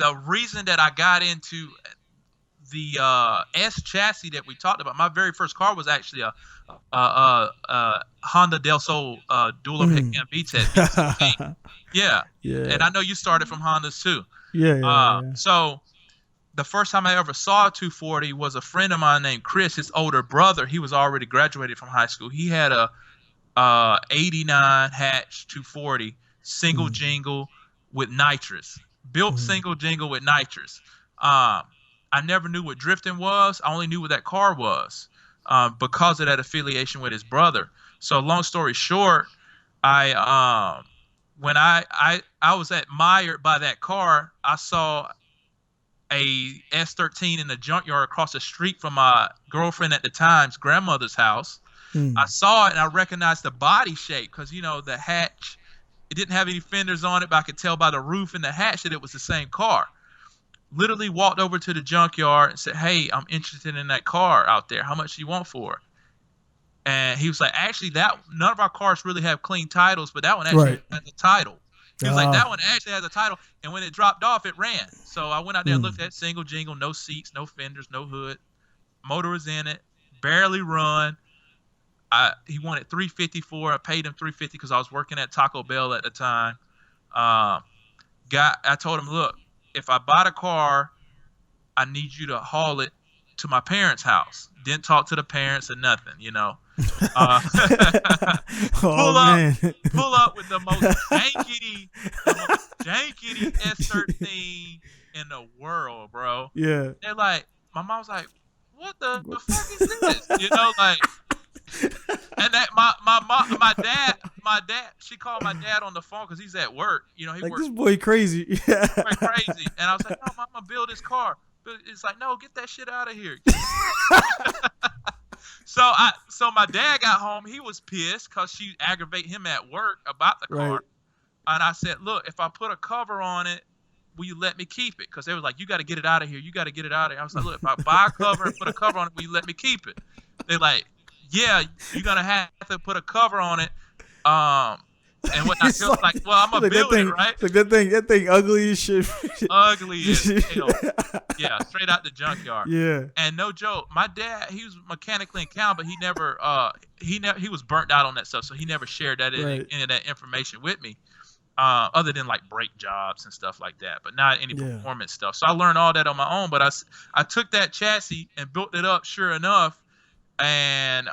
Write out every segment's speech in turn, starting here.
the reason that I got into the S chassis that we talked about, my very first car was actually a Honda Del Sol dual overhead cam VTEC. Yeah. And I know you started from Hondas too. Yeah. So the first time I ever saw a 240 was a friend of mine named Chris, his older brother. He was already graduated from high school. He had a 89 hatch 240 single jingle with nitrous. Built single jingle with nitrous. I never knew what drifting was. I only knew what that car was because of that affiliation with his brother. So long story short, when I was admired by that car, I saw a S13 in the junkyard across the street from my girlfriend at the time's grandmother's house. I saw it and I recognized the body shape because, you know, the hatch, it didn't have any fenders on it, but I could tell by the roof and the hatch that it was the same car. Literally walked over to the junkyard and said, "Hey, I'm interested in that car out there. How much do you want for it?" And he was like, "Actually, none of our cars really have clean titles, but that one actually has a title." He was like, "That one actually has a title." And when it dropped off, it ran. So I went out there and looked at single jingle, no seats, no fenders, no hood. Motor was in it, barely run. He wanted $350 for it. I paid him $350 because I was working at Taco Bell at the time. I told him, "Look, if I buy the car, I need you to haul it to my parents' house." Didn't talk to the parents or nothing, you know. Pull up with the most jankety S13 in the world, bro. Yeah. They're like, my mom was like, "What the fuck is this?" You know, like. And that my dad, she called my dad on the phone because he's at work. You know, he like, works. This boy crazy. Yeah. Crazy. And I was like, "No, Mama, build this car." But it's like, "No, get that shit out of here." So my dad got home. He was pissed because she aggravated him at work about the car. Right. And I said, "Look, if I put a cover on it, will you let me keep it?" Because they were like, "You got to get it out of here. You got to get it out of here." I was like, "Look, if I buy a cover and put a cover on it, will you let me keep it?" They're like, "Yeah, you're gonna have to put a cover on it." And what I feel like, well, I'm gonna build it, right? Like that thing ugly as shit. Ugly as hell. Yeah, straight out the junkyard. Yeah. And no joke, my dad, he was mechanically inclined, but he he was burnt out on that stuff, so he never shared that any of that information with me, other than like brake jobs and stuff like that, but not any performance stuff. So I learned all that on my own. But I took that chassis and built it up, sure enough, and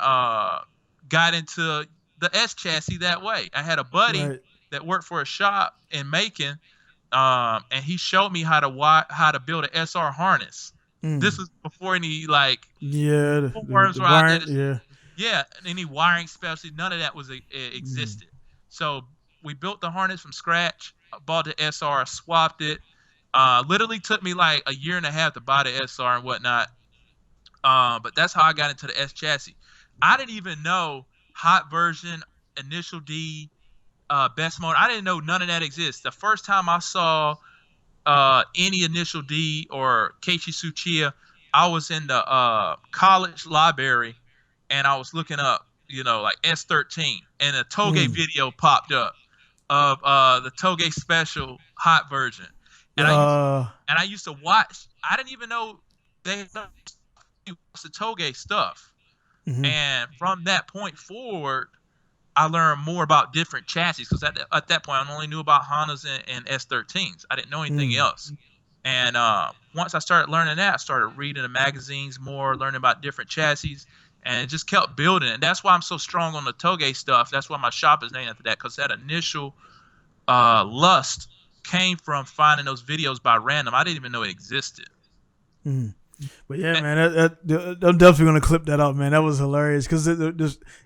got into the S chassis that way. I had a buddy that worked for a shop in Macon, and he showed me how to build an SR harness. This was before any like forums any wiring specialty, none of that was existed. So we built the harness from scratch. I bought the SR, swapped it. Literally took me like a year and a half to buy the SR and whatnot. But that's how I got into the S chassis. I didn't even know hot version, initial D, best mode. I didn't know none of that exists. The first time I saw any initial D or Keiichi Tsuchiya, I was in the college library and I was looking up, you know, like S13, and a Touge video popped up of the Touge special hot version. And I used to watch. I didn't even know they watched the Touge stuff. And from that point forward, I learned more about different chassis because at that point I only knew about Hondas and S13's. I didn't know anything else. And once I started learning that, I started reading the magazines more, learning about different chassis, and it just kept building. And that's why I'm so strong on the Touge stuff. That's why my shop is named after that, because that initial lust came from finding those videos by random. I didn't even know it existed. But yeah, man, I'm definitely gonna clip that out, man. That was hilarious because it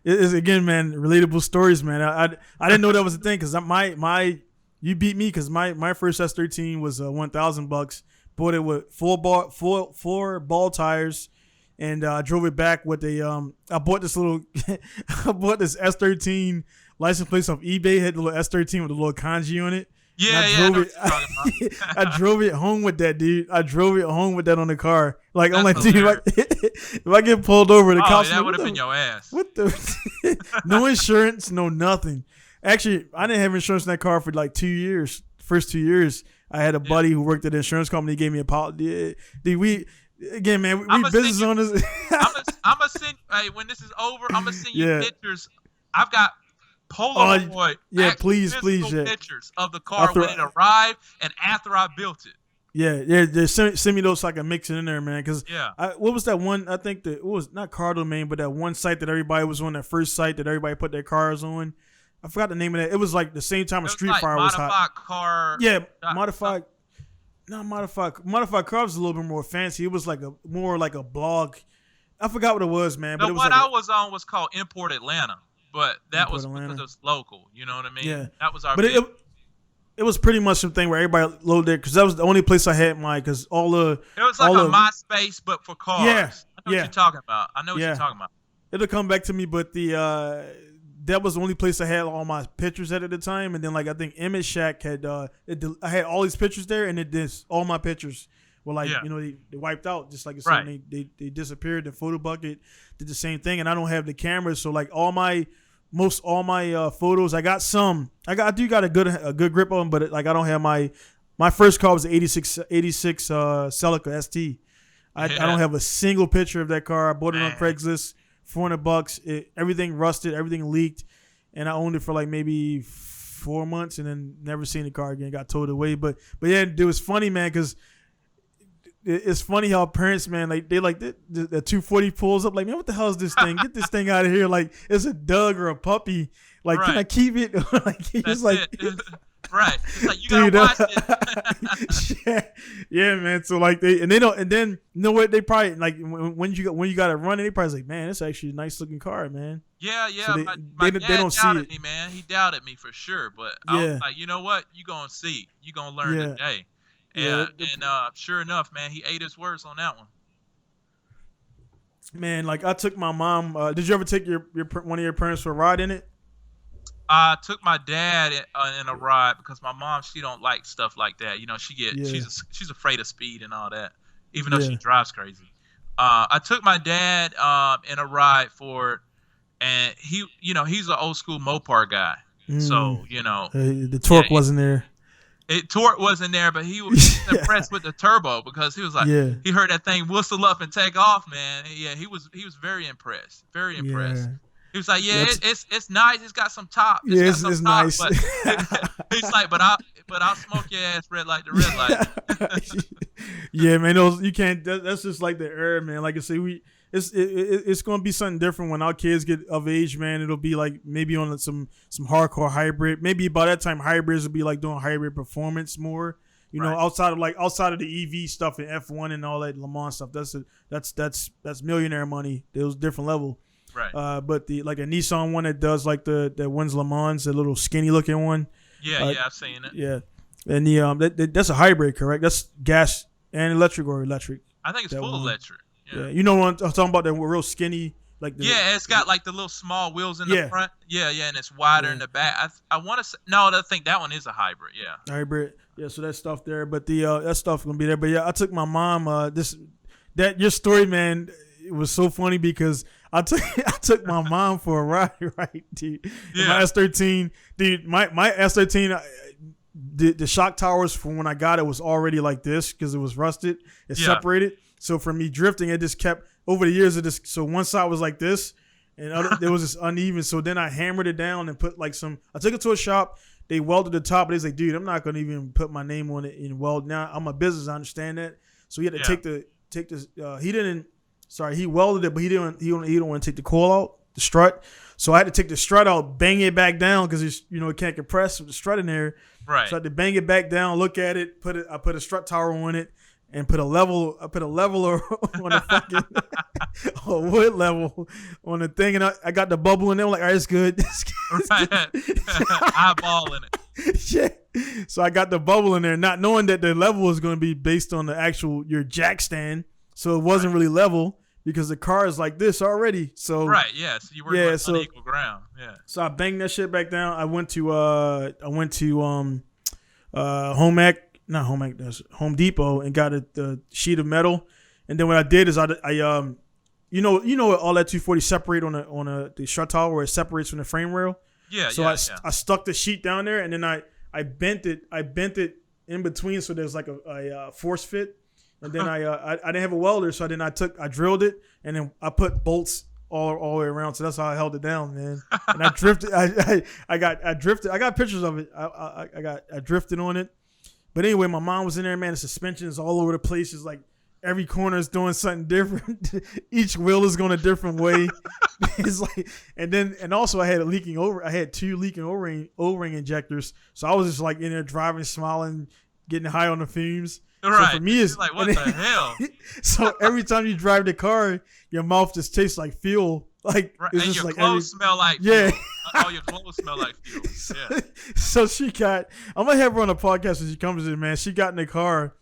is, again, man, relatable stories, man. I didn't know that was a thing because you beat me because my first S13 was $1,000. Bought it with four ball tires, and I drove it back with I bought this S13 license plate off eBay. Had the little S13 with the little kanji on it. I drove it home with that, dude. I drove it home with that on the car. Like, I'm like, dude, if I get pulled over, the cops. That would have been your ass. What the? No insurance, no nothing. Actually, I didn't have insurance in that car for like 2 years. First 2 years, I had a buddy who worked at an insurance company. He gave me a policy. We business owners. I'm gonna send. Hey, when this is over, I'm gonna send you pictures. I've got Polaroid. Please, pictures of the car when it arrived and after I built it. Yeah. Send me those so I can mix it in there, man. Because what was that one? I think it was not Car Domain, but that one site that everybody was on, that first site that everybody put their cars on. I forgot the name of that. It was like the same time a Street Fire was hot. Modified car. Yeah, modified. Not modified. Modified car was a little bit more fancy. It was like more like a blog. I forgot what it was, man. But the it was one like I was on was called Import Atlanta, but that was because it was local. You know what I mean? Yeah, that was our. But it was pretty much something where everybody loaded there because that was the only place I had mine. Because it was like a MySpace, but for cars. Yeah, I know what you're talking about. It'll come back to me, but that was the only place I had all my pictures at the time. And then like I think Image Shack had I had all these pictures there, and all my pictures were like they wiped out just like they disappeared. The photo bucket did the same thing, and I don't have the cameras, so like all my photos. I do got a good grip on them, but I don't have my first car was the 86 Celica ST. I don't have a single picture of that car. I bought it on Craigslist, $400. Everything rusted, everything leaked, and I owned it for like maybe 4 months, and then never seen the car again. Got towed away, but yeah, it was funny, man, because it's funny how parents, man, like they like the 240 pulls up, like, man, what the hell is this thing? Get this thing out of here! Like it's a dog or a puppy. Like, can I keep it? Like he's like. Right. It's like, you gotta watch it. Yeah, man. So like and then you know what, they probably like when you got it running, they probably like, man, it's actually a nice looking car, man. Yeah. So my dad they don't see it. Me, man. He doubted me for sure, but I was like, you know what? You gonna see. You gonna learn today. And sure enough, man, he ate his words on that one. Man, like I took my mom. Did you ever take your one of your parents for a ride in it? I took my dad in a ride because my mom, she don't like stuff like that. You know, she's afraid of speed and all that, even though she drives crazy. I took my dad in a ride for it, and he's an old school Mopar guy. So, the torque wasn't there. Torque wasn't there, but he was impressed with the turbo because he was like, he heard that thing whistle up and take off, man. Yeah, he was very impressed. Very impressed. Yeah. He was like, it's nice. It's got some top. It's nice. But he's like, but I'll smoke your ass red light to red light. Yeah, man. You can't. That's just like the era, man. Like I say, it's gonna be something different when our kids get of age, man. It'll be like maybe on some hardcore hybrid. Maybe by that time, hybrids will be like doing hybrid performance more. You know, outside of the EV stuff and F1 and all that Le Mans stuff. That's millionaire money. It was a different level. Right. But a Nissan one that does like that wins Le Mans, the little skinny looking one. Yeah, I've seen it. Yeah, and that's a hybrid, correct? That's gas and electric or electric. I think it's full electric. Yeah. You know what I'm talking about? That real skinny, like it's got like the little small wheels in the front. Yeah, and it's wider in the back. I want to say I think that one is a hybrid. Yeah, hybrid. Yeah, so that stuff there, but that stuff gonna be there. But yeah, I took my mom. Your story, man, it was so funny because I took my mom for a ride, right, dude? Yeah. My S13, dude. My S13, the shock towers from when I got it was already like this because it was rusted. It separated. So for me drifting, it just kept over the years. So one side was like this, and there was this uneven. So then I hammered it down and put like some. I took it to a shop. They welded the top. But they was like, dude, I'm not gonna even put my name on it and weld. Now I'm a business. I understand that. So he had to take this. He didn't. Sorry, he welded it, but he didn't want to take the coil out, the strut. So I had to take the strut out, bang it back down because it can't compress with the strut in there. Right. So I had to bang it back down, look at it, I put a strut tower on it, and put a leveler on the fucking a wood level on the thing, and I got the bubble in there. I'm like, all right, it's good. Right. Eyeballing it. Yeah. So I got the bubble in there, not knowing that the level was going to be based on the actual your jack stand. So it wasn't really level. Because the car is like this already, so so you were on unequal ground. Yeah. So I banged that shit back down. I went to Home Depot and got a sheet of metal, and then what I did is I all that 240 separate on the strut tower where it separates from the frame rail. Yeah. So I stuck the sheet down there, and then I bent it in between, so there's like a force fit, and then I didn't have a welder, so I drilled it, and then I put bolts all the way around, so that's how I held it down, man. And I drifted. I drifted. I got pictures of it. I drifted on it. But anyway, my mom was in there, man. The suspension is all over the place. It's like every corner is doing something different. Each wheel is going a different way. It's like, and also I had 2 leaking O-ring injectors. So I was just like in there driving, smiling, getting high on the fumes. Right. So for me, it's like, what the hell? So every time you drive the car, your mouth just tastes like fuel. Like right. it's and just your like clothes smell like yeah. fuel. All your clothes smell like fuel. Yeah. So I'm gonna have her on a podcast when she comes in, man. She got in the car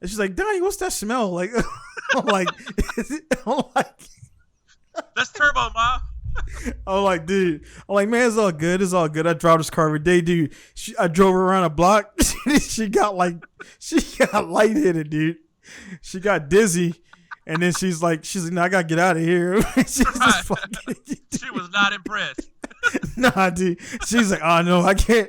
and she's like, Donnie, what's that smell? Like I'm like, that's turbo, Mom. I'm like, dude. I'm like, man, it's all good. It's all good. I drive this car every day, dude. I drove her around a block. she got lightheaded, dude. She got dizzy. And then she's like, no, I gotta get out of here. Just she was not impressed. Nah, dude. She's like, oh no, I can't.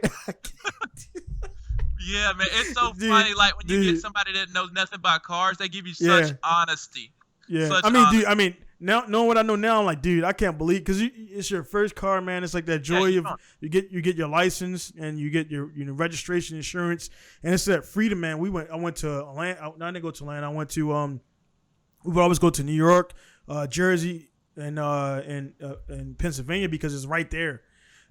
Yeah, man, it's so funny. Like when you get somebody that knows nothing about cars, they give you such honesty. Yeah, such honesty. Dude. I mean, now knowing what I know now, I'm like, dude, I can't believe because it's your first car, man. It's like that joy of you get your license and you get your registration, insurance, and it's that freedom, man. I went to Atlanta. I didn't go to Atlanta. I went to we would always go to New York, Jersey, and Pennsylvania because it's right there.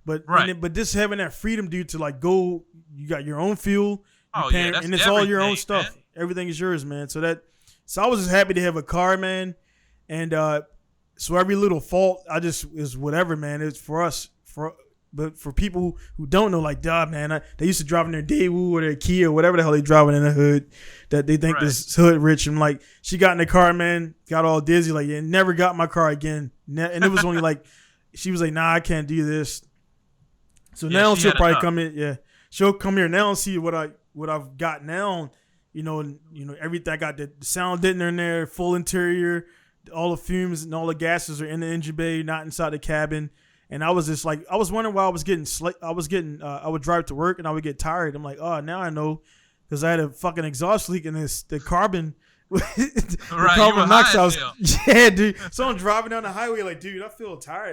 But but just having that freedom, dude, to like go, you got your own fuel, and it's all your own stuff. Man. Everything is yours, man. So I was just happy to have a car, man, and so every little fault, is whatever, man. It's for us, but for people who don't know, like, duh, man, they used to drive in their Daewoo or their Kia or whatever the hell they driving in the hood, that they think this hood rich. And like, she got in the car, man, got all dizzy, like, yeah, never got my car again. And it was only like, she was like, nah, I can't do this. So now she'll probably come in. Yeah, she'll come here now and see what I've got now. You know, everything. I got the sound deadener in there, full interior, all the fumes and all the gases are in the engine bay, not inside the cabin. And I was just like, I was wondering why I would drive to work and I would get tired. I'm like, oh, now I know, because I had a fucking exhaust leak in the carbon. The carbon monoxide. Yeah, dude. So I'm driving down the highway like, dude, I feel tired.